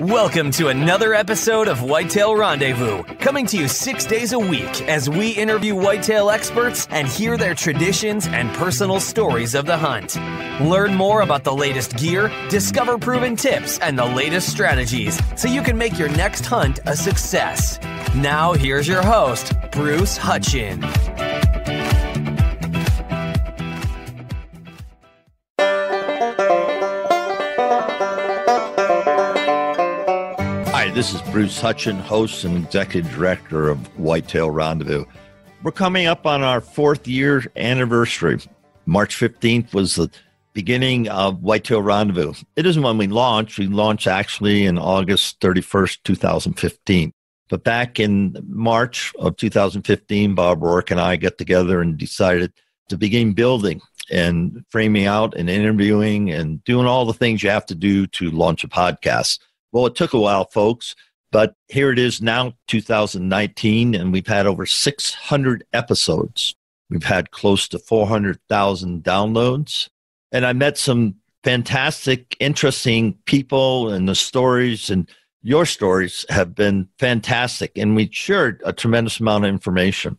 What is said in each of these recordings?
Welcome to another episode of Whitetail Rendezvous, coming to you 6 days a week as we interview whitetail experts and hear their traditions and personal stories of the hunt. Learn more about the latest gear, discover proven tips, and the latest strategies so you can make your next hunt a success. Now, here's your host, Bruce Hutchin. Hi, this is Bruce Hutchin, host and executive director of Whitetail Rendezvous. We're coming up on our 4th year anniversary. March 15th was the beginning of Whitetail Rendezvous. It isn't when we launched. We launched actually in August 31st, 2015. But back in March of 2015, Bob Rourke and I got together and decided to begin building and framing out and interviewing and doing all the things you have to do to launch a podcast. Well, it took a while, folks, but here it is now, 2019, and we've had over 600 episodes. We've had close to 400,000 downloads, and I met some fantastic, interesting people, and the stories and your stories have been fantastic, and we shared a tremendous amount of information.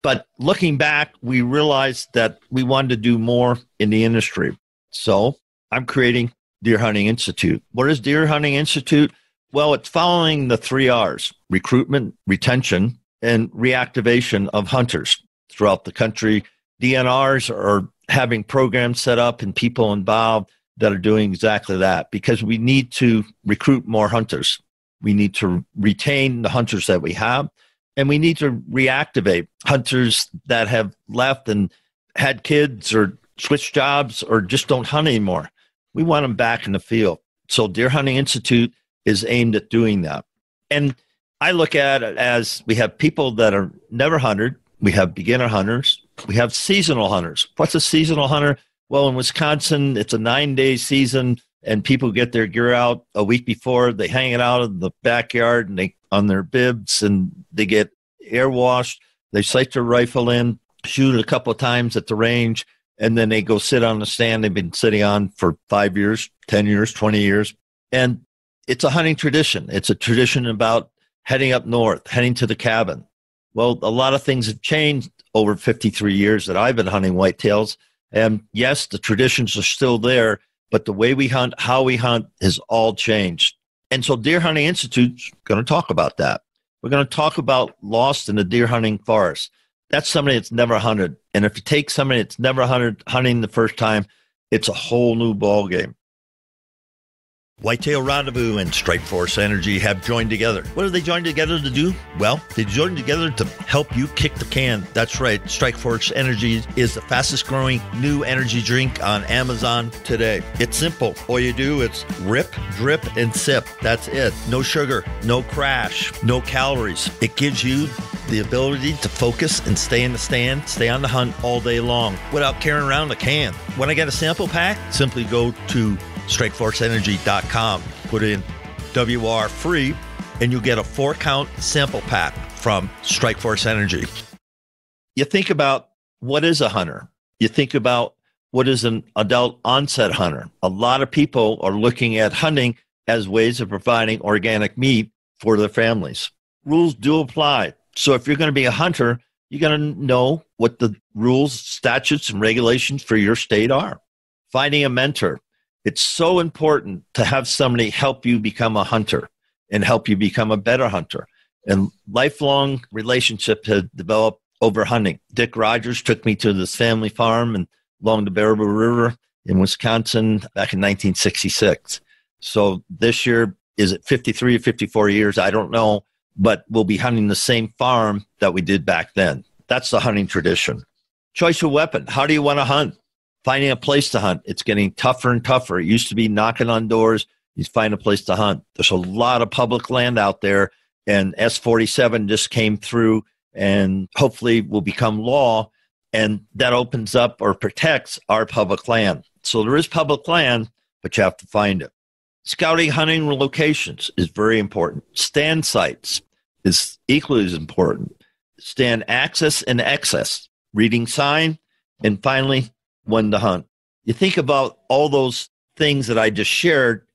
But looking back, we realized that we wanted to do more in the industry. So I'm creating Deer Hunting Institute. What is Deer Hunting Institute? Well, it's following the 3 R's: recruitment, retention, and reactivation of hunters throughout the country. DNRs are having programs set up and people involved that are doing exactly that, because we need to recruit more hunters. We need to retain the hunters that we have, and we need to reactivate hunters that have left and had kids or switched jobs or just don't hunt anymore. We want them back in the field. So Deer Hunting Institute is aimed at doing that. And I look at it as we have people that are never hunted. We have beginner hunters. We have seasonal hunters. What's a seasonal hunter? Well, in Wisconsin, it's a 9-day season, and people get their gear out a week before. They hang it out in the backyard and they on their bibs, and they get air washed. They sight their rifle in, shoot it a couple of times at the range, and then they go sit on the stand they've been sitting on for 5 years, 10 years, 20 years. And it's a hunting tradition. It's a tradition about heading up north, heading to the cabin. Well, a lot of things have changed over 53 years that I've been hunting whitetails. And yes, the traditions are still there, but the way we hunt, how we hunt has all changed. And so Deer Hunting Institute is going to talk about that. We're going to talk about lost in the deer hunting forest. That's somebody that's never hunted. And if you take somebody that's never hunted, hunting the first time, it's a whole new ball game. Whitetail Rendezvous and Strike Force Energy have joined together. What have they joined together to do? Well, they joined together to help you kick the can. That's right. Strike Force Energy is the fastest growing new energy drink on Amazon today. It's simple. All you do is rip, drip, and sip. That's it. No sugar, no crash, no calories. It gives you the ability to focus and stay in the stand, stay on the hunt all day long without carrying around a can. When I get a sample pack, simply go to strikeforceenergy.com, put in WR free, and you'll get a 4-count sample pack from Strike Force Energy. You think about what is a hunter. You think about what is an adult-onset hunter. A lot of people are looking at hunting as ways of providing organic meat for their families. Rules do apply. So if you're going to be a hunter, you're going to know what the rules, statutes, and regulations for your state are. Finding a mentor. It's so important to have somebody help you become a hunter and help you become a better hunter. And lifelong relationships have developed over hunting. Dick Rogers took me to this family farm along the Baraboo River in Wisconsin back in 1966. So this year, is it 53 or 54 years? I don't know, but we'll be hunting the same farm that we did back then. That's the hunting tradition. Choice of weapon. How do you want to hunt? Finding a place to hunt. It's getting tougher and tougher. It used to be knocking on doors. You find a place to hunt. There's a lot of public land out there, and S47 just came through and hopefully will become law, and that opens up or protects our public land. So there is public land, but you have to find it. Scouting hunting locations is very important. Stand sites is equally as important. Stand access and excess. Reading sign, and finally, when to hunt. You think about all those things that I just shared,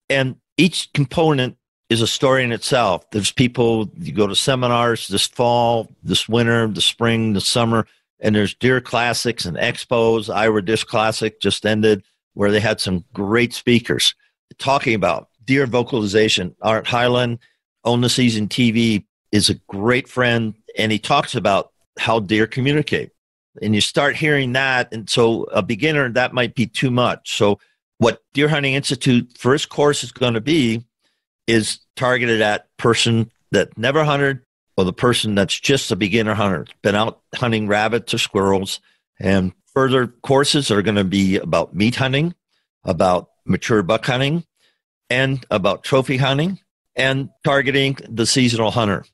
and each component is a story in itself. There's people, you go to seminars this fall, this winter, the spring, the summer, and there's deer classics and expos. Iowa Disc Classic just ended, where they had some great speakers talking about deer vocalization. Art Hyland, On the Season TV, is a great friend, and he talks about how deer communicate. And you start hearing that, and so a beginner, that might be too much. So what Deer Hunting Institute first course is going to be is targeted at person that never hunted, or the person that's just a beginner hunter, been out hunting rabbits or squirrels. And further courses are going to be about meat hunting, about mature buck hunting, and about trophy hunting, and targeting the seasonal hunter.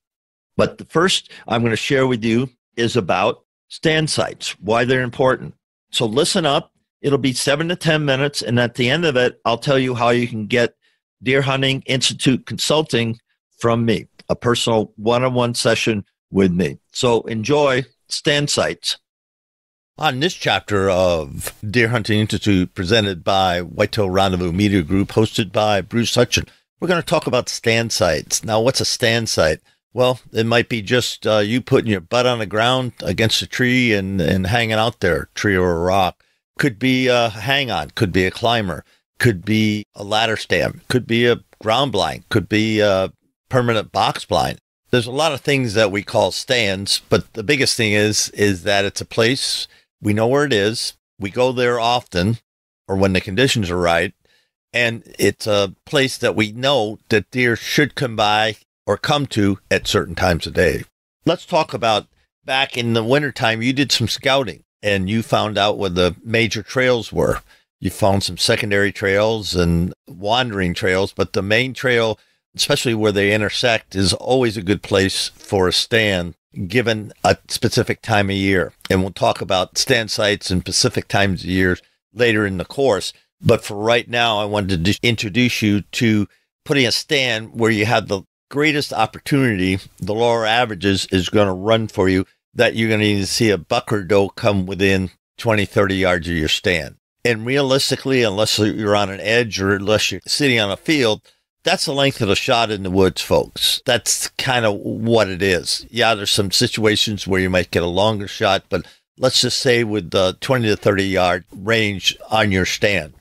But the first I'm going to share with you is about stand sites, why they're important. So listen up. It'll be 7 to 10 minutes. And at the end of it, I'll tell you how you can get Deer Hunting Institute consulting from me, a personal one-on-one session with me. So enjoy stand sites. On this chapter of Deer Hunting Institute, presented by Whitetail Rendezvous Media Group, hosted by Bruce Hutchin, we're going to talk about stand sites. Now, what's a stand site? Well, it might be just you putting your butt on the ground against a tree and hanging out there, tree or a rock. Could be a hang-on, could be a climber, could be a ladder stand, could be a ground blind, could be a permanent box blind. There's a lot of things that we call stands, but the biggest thing is that it's a place, we know where it is, we go there often, or when the conditions are right, and it's a place that we know that deer should come by or come to at certain times of day. Let's talk about back in the wintertime, you did some scouting and you found out where the major trails were. You found some secondary trails and wandering trails, but the main trail, especially where they intersect, is always a good place for a stand given a specific time of year. And we'll talk about stand sites and specific times of year later in the course. But for right now, I wanted to introduce you to putting a stand where you have the greatest opportunity. The lower averages is going to run for you, that you're going to need to see a buck or doe come within 20, 30 yards of your stand. And realistically, unless you're on an edge or unless you're sitting on a field, that's the length of the shot in the woods, folks. That's kind of what it is. Yeah, there's some situations where you might get a longer shot, but let's just say with the 20 to 30 yard range on your stand.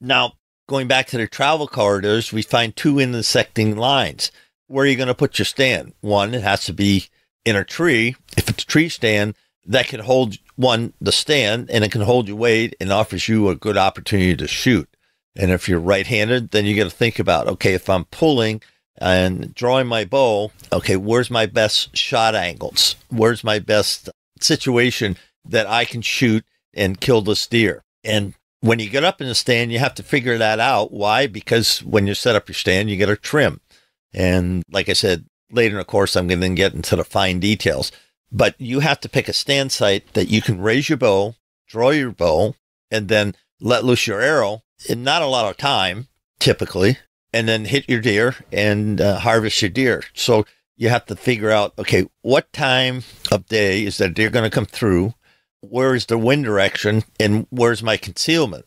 Now, going back to the travel corridors, we find two intersecting lines. Where are you going to put your stand? One, it has to be in a tree. If it's a tree stand, that can hold the stand, and it can hold your weight and offers you a good opportunity to shoot. And if you're right-handed, then you got to think about, okay, if I'm pulling and drawing my bow, okay, where's my best shot angles? Where's my best situation that I can shoot and kill this deer? And when you get up in the stand, you have to figure that out. Why? Because when you set up your stand, you got to trim. And like I said, later in the course, I'm going to get into the fine details. But you have to pick a stand site that you can raise your bow, draw your bow, and then let loose your arrow in not a lot of time, typically, and then hit your deer and harvest your deer. So you have to figure out, okay, what time of day is that deer going to come through? Where is the wind direction? And where's my concealment?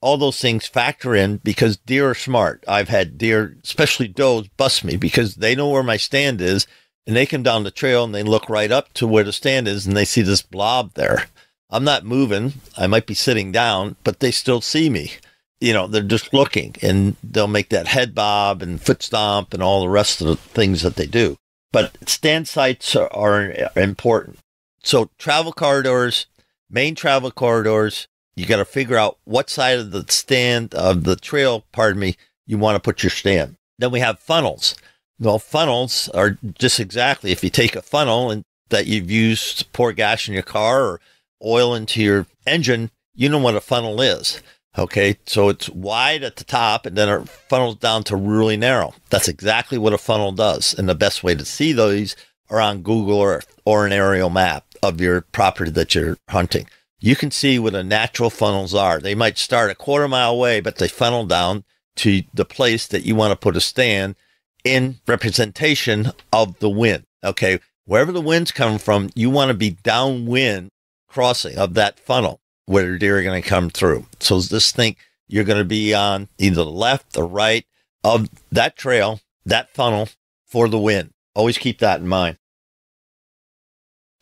All those things factor in because deer are smart. I've had deer, especially does, bust me because they know where my stand is, and they come down the trail and they look right up to where the stand is and they see this blob there. I'm not moving. I might be sitting down, but they still see me. You know, they're just looking, and they'll make that head bob and foot stomp and all the rest of the things that they do. But stand sites are important. So travel corridors, main travel corridors, you got to figure out what side of the stand of the trail, you want to put your stand. Then we have funnels. Well, funnels are just exactly, if you take a funnel and that you've used to pour gas in your car or oil into your engine, you know what a funnel is. Okay, so it's wide at the top and then it funnels down to really narrow. That's exactly what a funnel does. And the best way to see those are on Google Earth or an aerial map of your property that you're hunting. You can see what the natural funnels are. They might start a quarter mile away, but they funnel down to the place that you want to put a stand in representation of the wind. Okay, wherever the wind's coming from, you want to be downwind crossing of that funnel where the deer are going to come through. So just think you're going to be on either the left or right of that trail that funnel for the win. Always keep that in mind.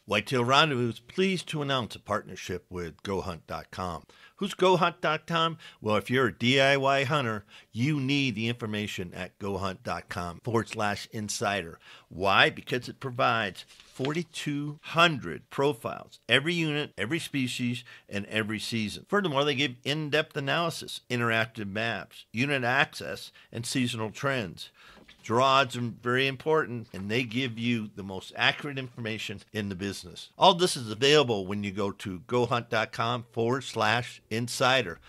Whitetail Rendezvous is pleased to announce a partnership with GoHunt.com. Who's GoHunt.com? Well, if you're a DIY hunter, you need the information at GoHunt.com/insider. Why? Because it provides 4,200 profiles, every unit, every species, and every season. Furthermore, they give in-depth analysis, interactive maps, unit access, and seasonal trends. Draw odds are very important, and they give you the most accurate information in the business. All this is available when you go to GoHunt.com/insider.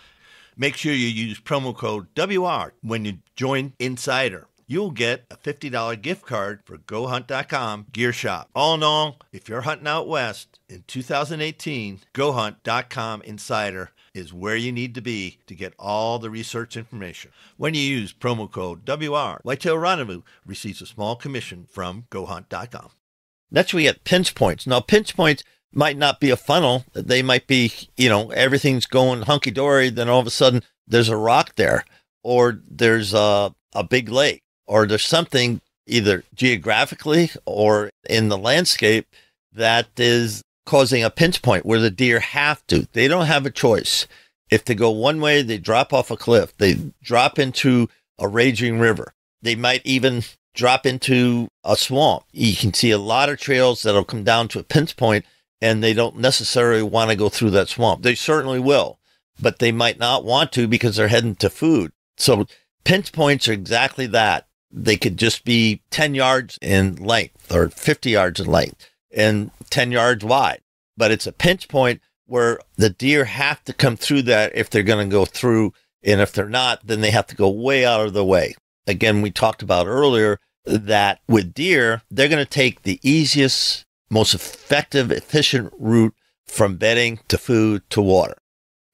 Make sure you use promo code WR when you join Insider. You'll get a $50 gift card for GoHunt.com Gear Shop. All in all, if you're hunting out west in 2018, GoHunt.com Insider is where you need to be to get all the research information. When you use promo code WR, Whitetail Rendezvous receives a small commission from GoHunt.com. Next, we get pinch points. Now, pinch points might not be a funnel. They might be, everything's going hunky-dory, then all of a sudden there's a rock there, or there's a big lake, or there's something either geographically or in the landscape that is causing a pinch point where the deer have to. They don't have a choice. If they go one way, they drop off a cliff. They drop into a raging river. They might even drop into a swamp. You can see a lot of trails that'll come down to a pinch point, and they don't necessarily want to go through that swamp. They certainly will, but they might not want to because they're heading to food. So pinch points are exactly that. They could just be 10 yards in length or 50 yards in length and 10 yards wide. But it's a pinch point where the deer have to come through that if they're going to go through. And if they're not, then they have to go way out of the way. Again, we talked about earlier that with deer, they're going to take the easiest, most effective, efficient route from bedding to food to water.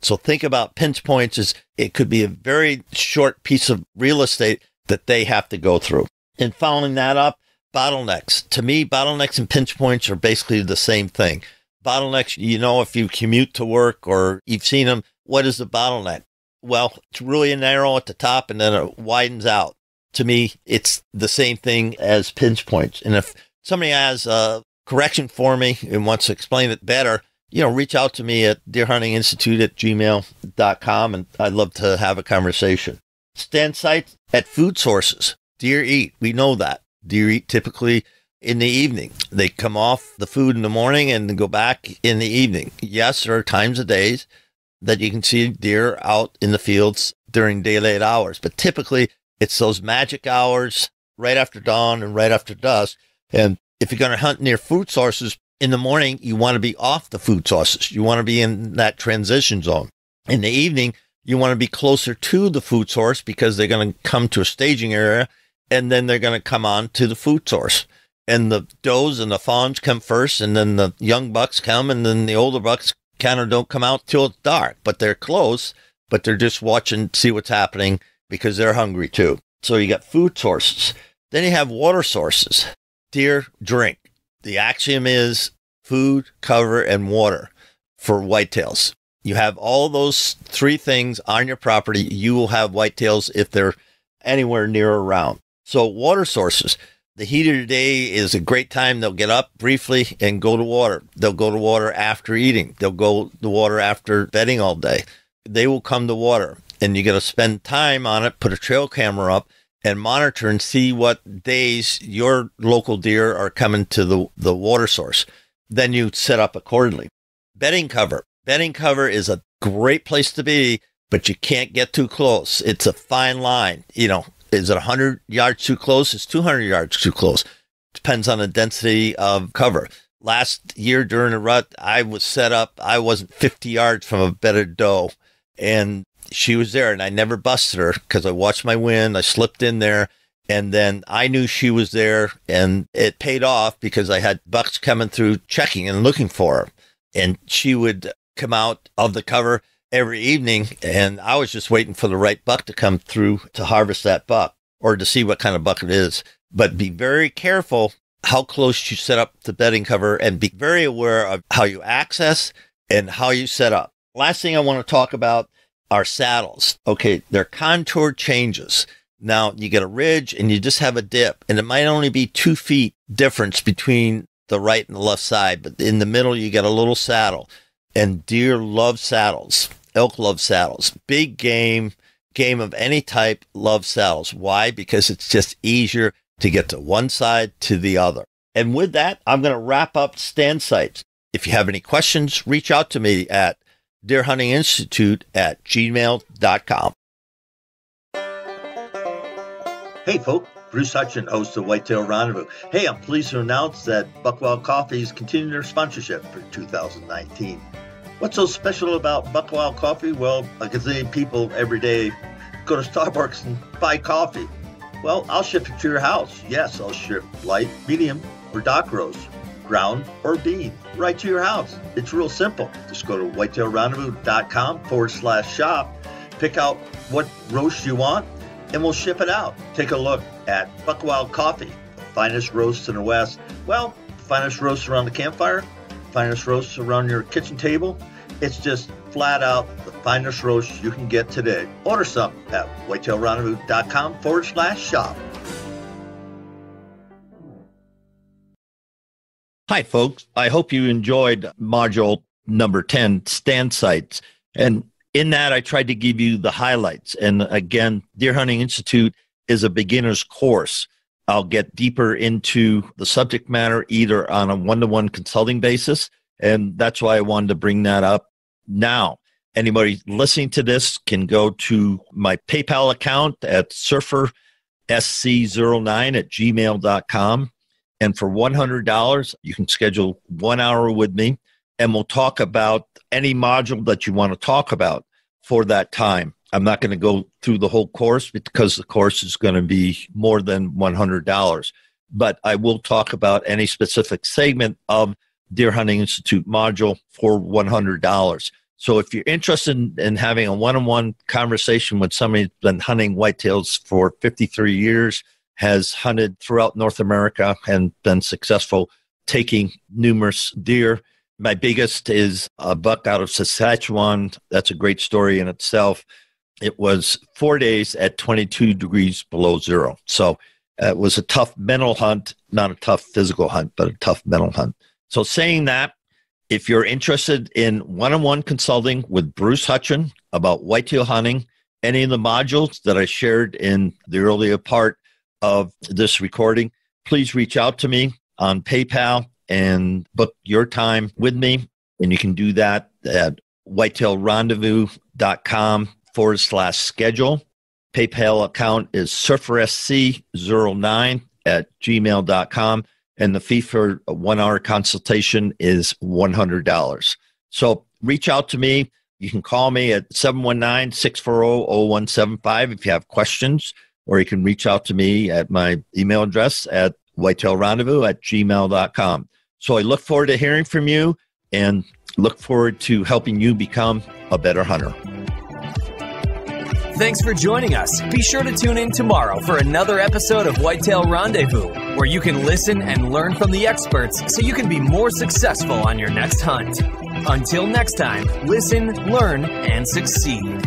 So think about pinch points as it could be a very short piece of real estate that they have to go through. And following that up, bottlenecks. To me, bottlenecks and pinch points are basically the same thing. Bottlenecks, if you commute to work or you've seen them, what is the bottleneck? Well, it's really narrow at the top and then it widens out. To me, it's the same thing as pinch points. And if somebody has a correction for me and wants to explain it better, reach out to me at deerhuntinginstitute@gmail.com, and I'd love to have a conversation. Stand sights at food sources. Deer eat. We know that. Deer eat typically in the evening. They come off the food in the morning and go back in the evening. Yes, there are times of days that you can see deer out in the fields during daylight hours, but typically it's those magic hours right after dawn and right after dusk. And if you're going to hunt near food sources in the morning, you want to be off the food sources. You want to be in that transition zone. In the evening, you want to be closer to the food source because they're going to come to a staging area and then they're going to come on to the food source. And the does and the fawns come first, and then the young bucks come, and then the older bucks kind of don't come out till it's dark, but they're close, but they're just watching, see what's happening because they're hungry too. So you got food sources. Then you have water sources. Deer drink. The axiom is food, cover, and water for whitetails. You have all those three things on your property, you will have whitetails if they're anywhere near or around. So water sources. The heat of the day is a great time. They'll get up briefly and go to water. They'll go to water after eating. They'll go to water after bedding all day. They will come to water, and you got to spend time on it, put a trail camera up, and monitor and see what days your local deer are coming to the water source. Then you set up accordingly. Bedding cover. Bedding cover is a great place to be, but you can't get too close. It's a fine line. Is it 100 yards too close? Is 200 yards too close? Depends on the density of cover. Last year during the rut, I was set up. I wasn't 50 yards from a bedded doe, and she was there, and I never busted her because I watched my wind. I slipped in there, and then I knew she was there, and it paid off because I had bucks coming through checking and looking for her, and she would come out of the cover every evening, and I was just waiting for the right buck to come through to harvest that buck or to see what kind of buck it is. But be very careful how close you set up the bedding cover, and be very aware of how you access and how you set up. Last thing I want to talk about are saddles. Okay, they're contour changes. Now you get a ridge and you just have a dip, and it might only be 2 feet difference between the right and the left side, but in the middle you get a little saddle. And deer love saddles. Elk love saddles. Big game of any type love saddles. Why? Because it's just easier to get to one side to the other. And with that, I'm going to wrap up stand sites. If you have any questions, reach out to me at deerhuntinginstitute@gmail.com. Hey, folks. Bruce Hutchin, host of Whitetail Rendezvous. Hey, I'm pleased to announce that Buckwild Coffee is continuing their sponsorship for 2019. What's so special about Buckwild Coffee? Well, a gazillion people every day go to Starbucks and buy coffee. Well, I'll ship it to your house. Yes, I'll ship light, medium, or dark roast, ground or bean, right to your house. It's real simple. Just go to whitetailrendezvous.com/shop, pick out what roast you want, and we'll ship it out. Take a look at Buckwild Coffee, the finest roast in the West. Well, finest roast around the campfire, finest roast around your kitchen table. It's just flat out the finest roast you can get today. Order some at whitetailrendezvous.com/shop. Hi, folks. I hope you enjoyed module number 10, stand sites. And in that, I tried to give you the highlights. And again, Deer Hunting Institute is a beginner's course. I'll get deeper into the subject matter either on a one-to-one consulting basis, and that's why I wanted to bring that up now. Anybody listening to this can go to my PayPal account at surfersc09@gmail.com. And for $100, you can schedule 1 hour with me, and we'll talk about any module that you want to talk about for that time. I'm not going to go through the whole course because the course is going to be more than $100. But I will talk about any specific segment of Deer Hunting Institute module for $100. So if you're interested in having a one-on-one conversation with somebody who's been hunting whitetails for 53 years, has hunted throughout North America and been successful taking numerous deer. My biggest is a buck out of Saskatchewan. That's a great story in itself. It was 4 days at 22 degrees below zero. So it was a tough mental hunt, not a tough physical hunt, but a tough mental hunt. So saying that, if you're interested in one-on-one consulting with Bruce Hutchin about whitetail hunting, any of the modules that I shared in the earlier part of this recording, please reach out to me on PayPal and book your time with me. And you can do that at whitetailrendezvous.com/schedule. PayPal account is surfersc09@gmail.com. And the fee for a 1 hour consultation is $100. So reach out to me. You can call me at 719-640-0175 if you have questions, or you can reach out to me at my email address at whitetailrendezvous@gmail.com. So I look forward to hearing from you and look forward to helping you become a better hunter. Thanks for joining us. Be sure to tune in tomorrow for another episode of Whitetail Rendezvous, where you can listen and learn from the experts so you can be more successful on your next hunt. Until next time, listen, learn, and succeed.